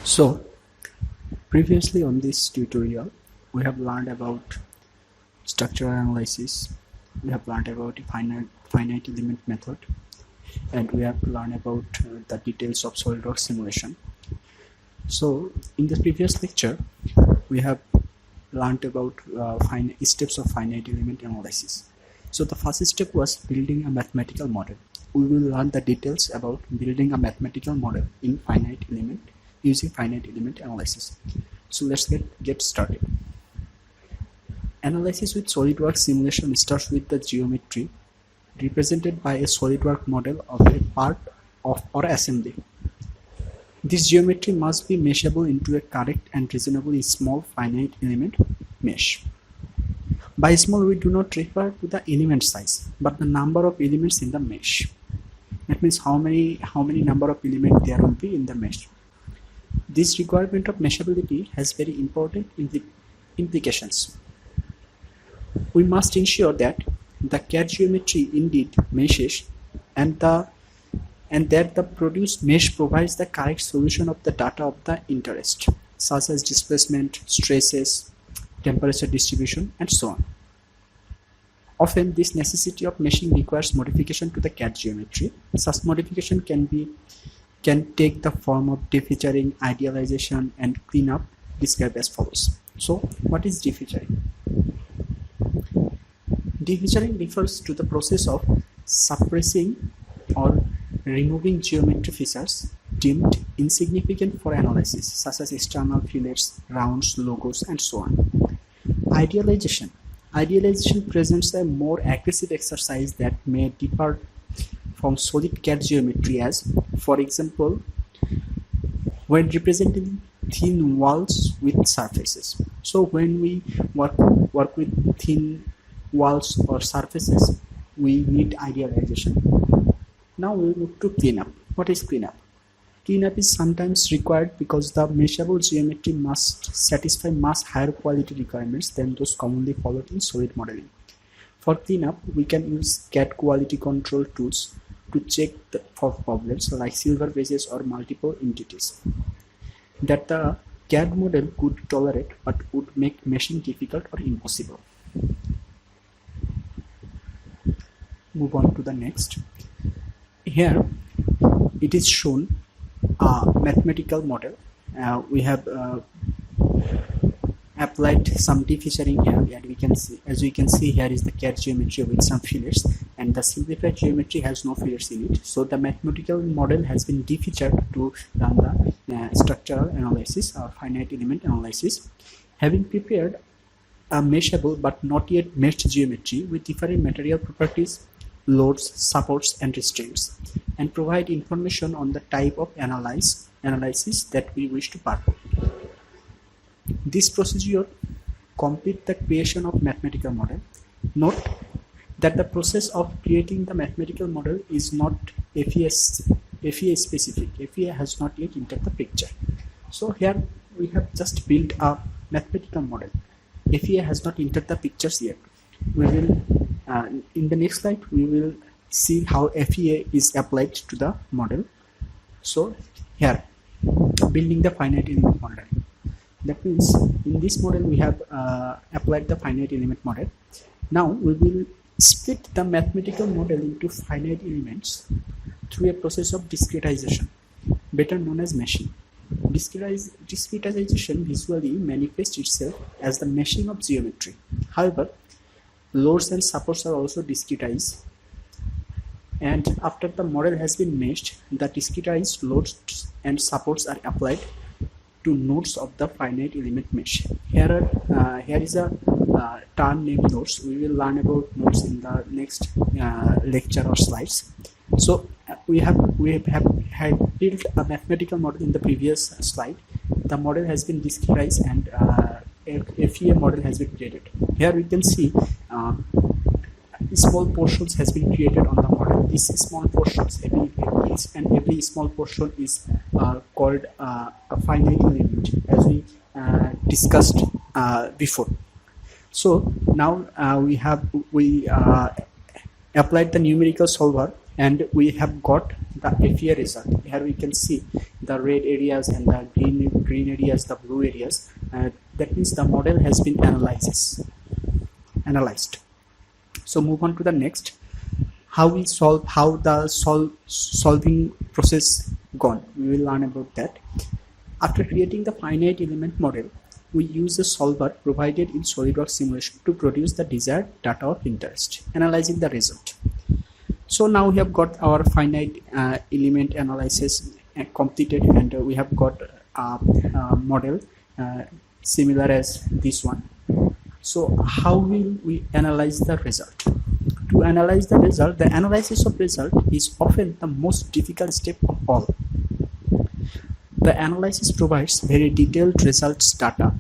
So previously on this tutorial we have learned about structural analysis, we have learned about the finite element method, and we have learned about the details of SolidWorks simulation. So in the previous lecture we have learned about steps of finite element analysis. So the first step was building a mathematical model. We will learn the details about building a mathematical model in finite element using finite element analysis. So let's get started. Analysis with SolidWorks simulation starts with the geometry represented by a SolidWorks model of a part of or assembly. This geometry must be meshable into a correct and reasonably small finite element mesh. By small, we do not refer to the element size, but the number of elements in the mesh. That means how many number of elements there will be in the mesh. This requirement of meshability has very important implications. We must ensure that the CAD geometry indeed meshes and that the produced mesh provides the correct solution of the data of the interest, such as displacement, stresses, temperature distribution, and so on. Often this necessity of meshing requires modification to the CAD geometry. Such modification can take the form of defeaturing, idealization, and cleanup, described as follows. So what is defeaturing? Defeaturing refers to the process of suppressing or removing geometry features deemed insignificant for analysis, such as external fillets, rounds, logos, and so on. Idealization. Idealization presents a more aggressive exercise that may differ from solid CAD geometry as, for example, when representing thin walls with surfaces. So when we work with thin walls or surfaces, we need idealization. Now we move to cleanup. What is cleanup? Cleanup is sometimes required because the meshable geometry must satisfy much higher quality requirements than those commonly followed in solid modeling. For cleanup, we can use CAD quality control tools to check for problems like silver bases or multiple entities that the CAD model could tolerate but would make meshing difficult or impossible. Move on to the next. Here it is shown a mathematical model. We have applied some defeaturing here, and we can see, as we can see, here is the CAD geometry with some fillets, and the simplified geometry has no fillets in it. So the mathematical model has been defeatured to run the structural analysis or finite element analysis. Having prepared a meshable but not yet meshed geometry with different material properties, loads, supports, and restraints, and provide information on the type of analysis that we wish to perform. This procedure completes the creation of mathematical model. Note that the process of creating the mathematical model is not FEA specific. FEA has not yet entered the picture. So here we have just built a mathematical model. FEA has not entered the pictures yet. We will in the next slide we will see how FEA is applied to the model. So here, building the finite element model. That means in this model we have applied the finite element model. Now we will split the mathematical model into finite elements through a process of discretization, better known as meshing. Discretization visually manifests itself as the meshing of geometry. However, loads and supports are also discretized, and after the model has been meshed, the discretized loads and supports are applied to nodes of the finite element mesh. Here is a term named nodes. We will learn about nodes in the next lecture or slides. So we have built a mathematical model in the previous slide. The model has been discretized and FEA model has been created. Here we can see small portions has been created on the model. These small portions, every small portion is called a finite element, as we discussed before. So now we applied the numerical solver and we have got the FEA result. Here we can see the red areas and the green areas, the blue areas. That means the model has been analyzed. So move on to the next. How the solving process gone. We will learn about that. After creating the finite element model, we use a solver provided in SolidWorks simulation to produce the desired data of interest, analyzing the result. So now we have got our finite element analysis completed, and we have got a model similar as this one. So how will we analyze the result? To analyze the result, the analysis of result is often the most difficult step of all. The analysis provides very detailed results data,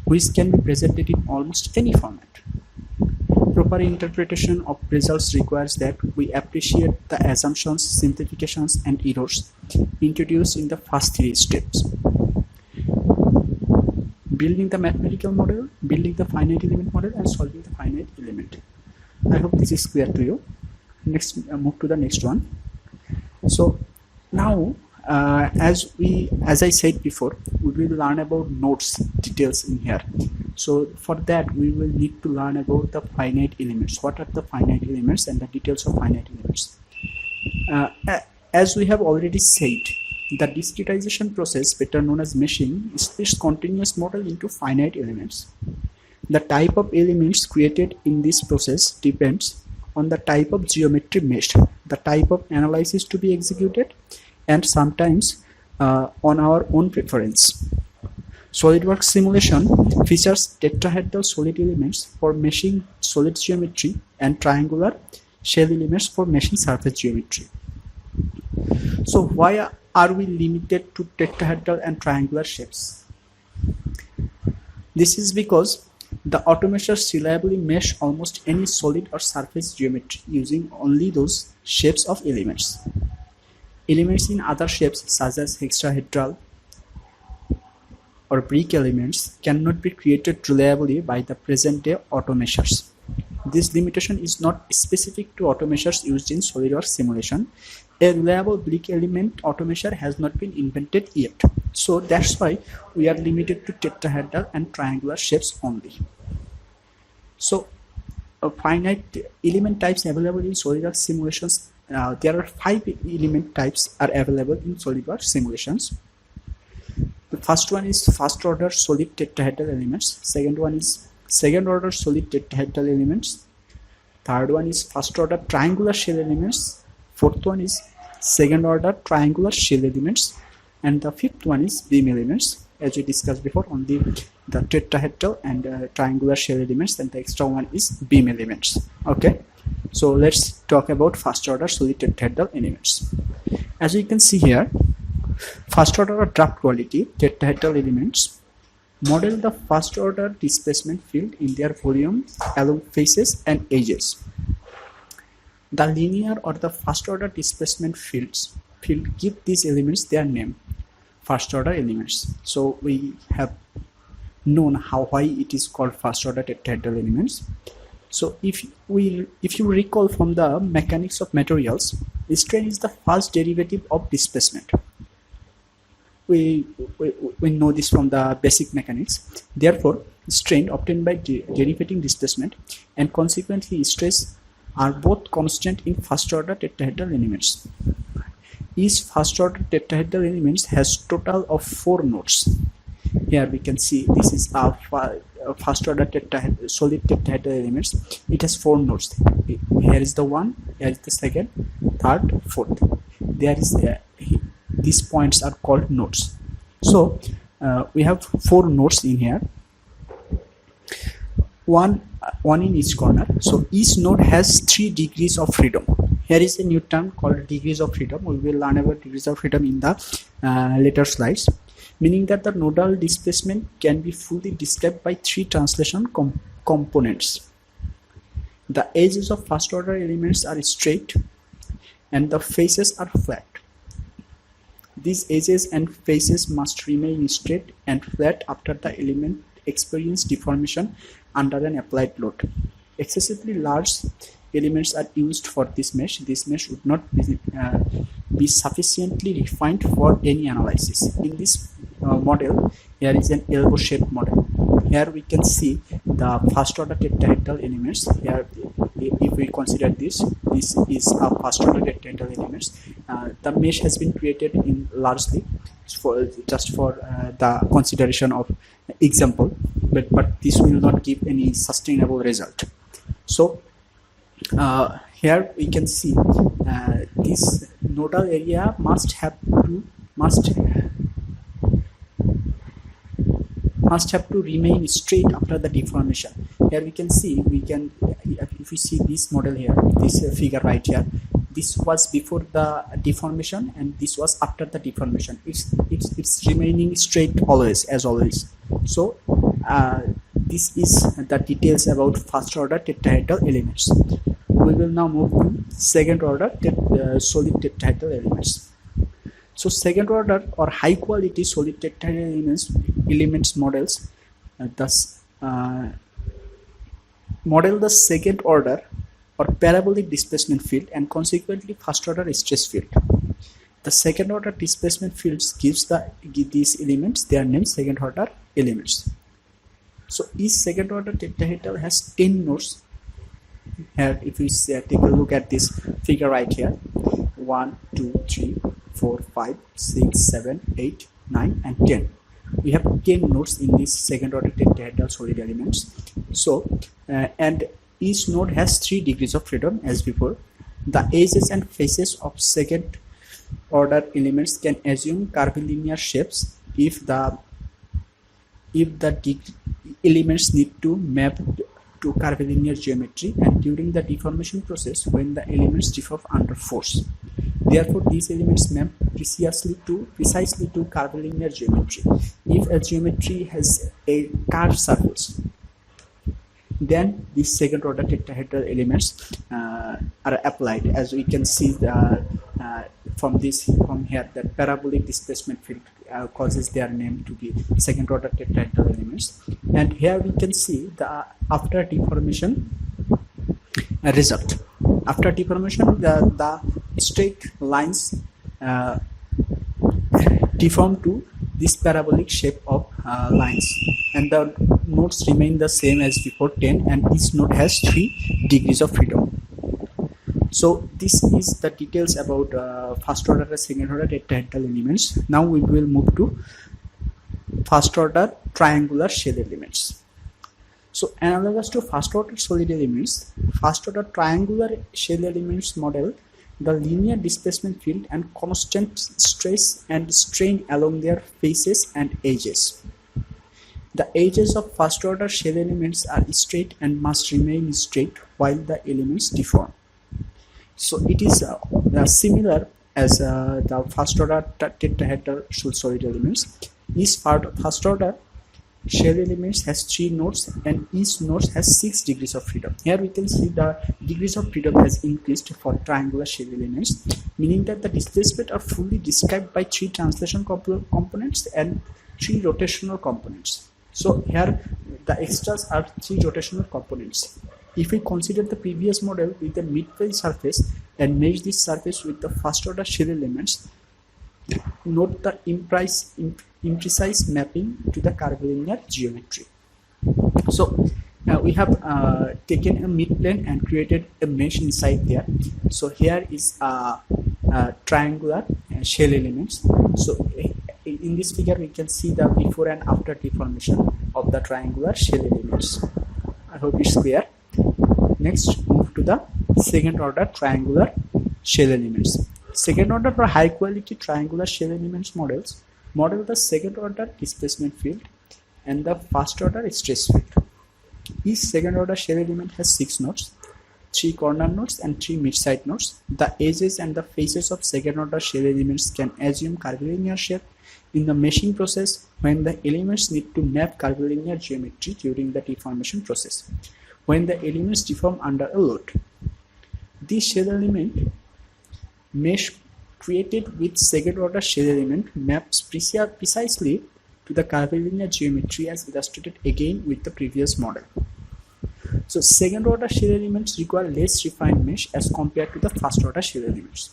which can be presented in almost any format. Proper interpretation of results requires that we appreciate the assumptions, simplifications, and errors introduced in the first three steps. Building the mathematical model, building the finite element model, and solving the finite element. I hope this is clear to you. Next, move to the next one. So now, as I said before, we will learn about nodes details in here. So for that, we will need to learn about the finite elements. What are the finite elements and the details of finite elements? As we have already said, the discretization process, better known as meshing, splits continuous model into finite elements. The type of elements created in this process depends on the type of geometry meshed, the type of analysis to be executed, and sometimes on our own preference. SolidWorks simulation features tetrahedral solid elements for meshing solid geometry and triangular shell elements for meshing surface geometry. So why are we limited to tetrahedral and triangular shapes? This is because the automeshers reliably mesh almost any solid or surface geometry using only those shapes of elements. Elements in other shapes such as hexahedral or brick elements cannot be created reliably by the present-day automeshers. This limitation is not specific to automeshers used in SolidWorks simulation. A reliable brick element automesher has not been invented yet. So that's why we are limited to tetrahedral and triangular shapes only. So finite element types available in SolidWorks simulations. There are 5 element types are available in SolidWorks simulations. The first one is first order solid tetrahedral elements. Second one is second order solid tetrahedral elements. Third one is first order triangular shell elements. Fourth one is second order triangular shell elements. And the fifth one is beam elements. As we discussed before, only the tetrahedral and triangular shell elements, and the extra one is beam elements. Okay, so let's talk about first order solid tetrahedral elements. As you can see here, first order or draft quality tetrahedral elements model the first order displacement field in their volume along faces and edges. The linear or the first order displacement field give these elements their name, first order elements. So we have known why it is called first order tetrahedral elements. So if you recall from the mechanics of materials, strain is the first derivative of displacement. We know this from the basic mechanics. Therefore, strain obtained by derivating displacement and consequently stress are both constant in first order tetrahedral elements. Each first order tetrahedral elements has total of 4 nodes. Here we can see this is a first order solid tetrahedral elements. It has 4 nodes. Here is the 1, here is the 2nd, 3rd, 4th. There is these points are called nodes. So we have 4 nodes in here, one in each corner. So each node has 3 degrees of freedom. Here is a new term called degrees of freedom. We will learn about degrees of freedom in the later slides, meaning that the nodal displacement can be fully described by 3 translation components. The edges of first order elements are straight and the faces are flat. These edges and faces must remain straight and flat after the element experiences deformation under an applied load. Excessively large elements are used for this mesh would not be sufficiently refined for any analysis. In this model, here is an elbow shaped model. Here we can see the first order tetrahedral elements. Here, if we consider this is a first order tetrahedral elements. The mesh has been created in largely for the consideration of example, but this will not give any sustainable result. So here we can see this nodal area must have to remain straight after the deformation. Here we can see, if we see this model here, this figure right here, this was before the deformation and this was after the deformation. It's remaining straight always, as always. So this is the details about first order tetrahedral elements. We will now move to second order solid tetrahedral elements. So second order or high quality solid tetrahedral elements models thus model the second order or parabolic displacement field and consequently first order stress field. The second order displacement fields give these elements their name second order elements. So each second order tetrahedral has 10 nodes. Here if we take a look at this figure right here, 1 2 3 4 5 6 7 8 9 and 10. We have 10 nodes in this second order tetrahedral solid elements. So and each node has 3 degrees of freedom as before. The edges and faces of second order elements can assume curvilinear shapes if the elements need to map to curvilinear geometry and during the deformation process when the elements deform under force. Therefore, these elements map precisely to curvilinear geometry. If a geometry has a curved surface, then these second order tetrahedral elements are applied. As we can see from here, that parabolic displacement field causes their name to be second order tetrahedral elements. And here we can see the after deformation result. After deformation, the straight lines deform to this parabolic shape of lines, and the nodes remain the same as before, 10, and each node has 3 degrees of freedom. So this is the details about first order and second order tetrahedral elements. Now we will move to first order triangular shell elements. So analogous to first order solid elements, first order triangular shell elements model the linear displacement field and constant stress and strain along their faces and edges. The edges of first order shell elements are straight and must remain straight while the elements deform. So it is similar as the first order tetrahedral solid elements. Each part of first order shell elements has 3 nodes and each node has 6 degrees of freedom. Here we can see the degrees of freedom has increased for triangular shell elements, meaning that the displacement are fully described by 3 translation components and 3 rotational components. So here the extras are 3 rotational components. If we consider the previous model with the mid-plane surface and mesh this surface with the first order shell elements, note the imprecise mapping to the curvilinear geometry. So we have taken a mid-plane and created a mesh inside there. So here is triangular shell elements. So in this figure we can see the before and after deformation of the triangular shell elements. I hope it's clear. Next, move to the second order triangular shell elements. Second order or high quality triangular shell elements model the second order displacement field and the first order stress field. Each second order shell element has 6 nodes, 3 corner nodes and 3 mid-side nodes. The edges and the faces of second order shell elements can assume curvilinear shape in the meshing process when the elements need to map curvilinear geometry during the deformation process, when the elements deform under a load. This shell element mesh created with second order shell element maps precisely to the curvilinear geometry as illustrated again with the previous model. So second order shell elements require less refined mesh as compared to the first order shell elements.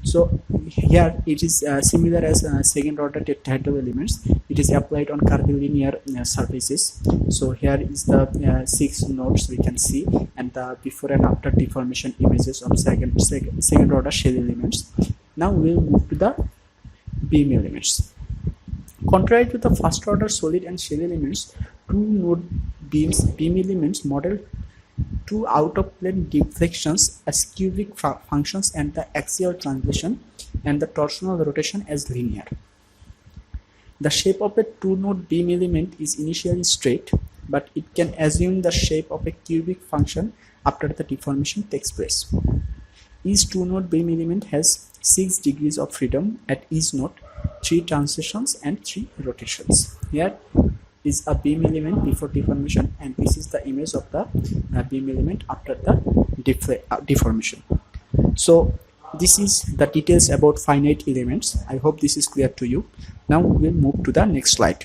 So here it is similar as second order tetrahedral elements. It is applied on curvilinear surfaces. So here is the 6 nodes we can see, and the before and after deformation images of second order shell elements. Now we will move to the beam elements. Contrary to the first order solid and shell elements, two node beam elements model two out of plane deflections as cubic functions and the axial translation and the torsional rotation as linear. The shape of a two node beam element is initially straight, but it can assume the shape of a cubic function after the deformation takes place. Each two node beam element has 6 degrees of freedom at each node, 3 translations and 3 rotations. Here is a beam element before deformation, and this is the image of the beam element after the deformation. So this is the details about finite elements. I hope this is clear to you. Now we will move to the next slide.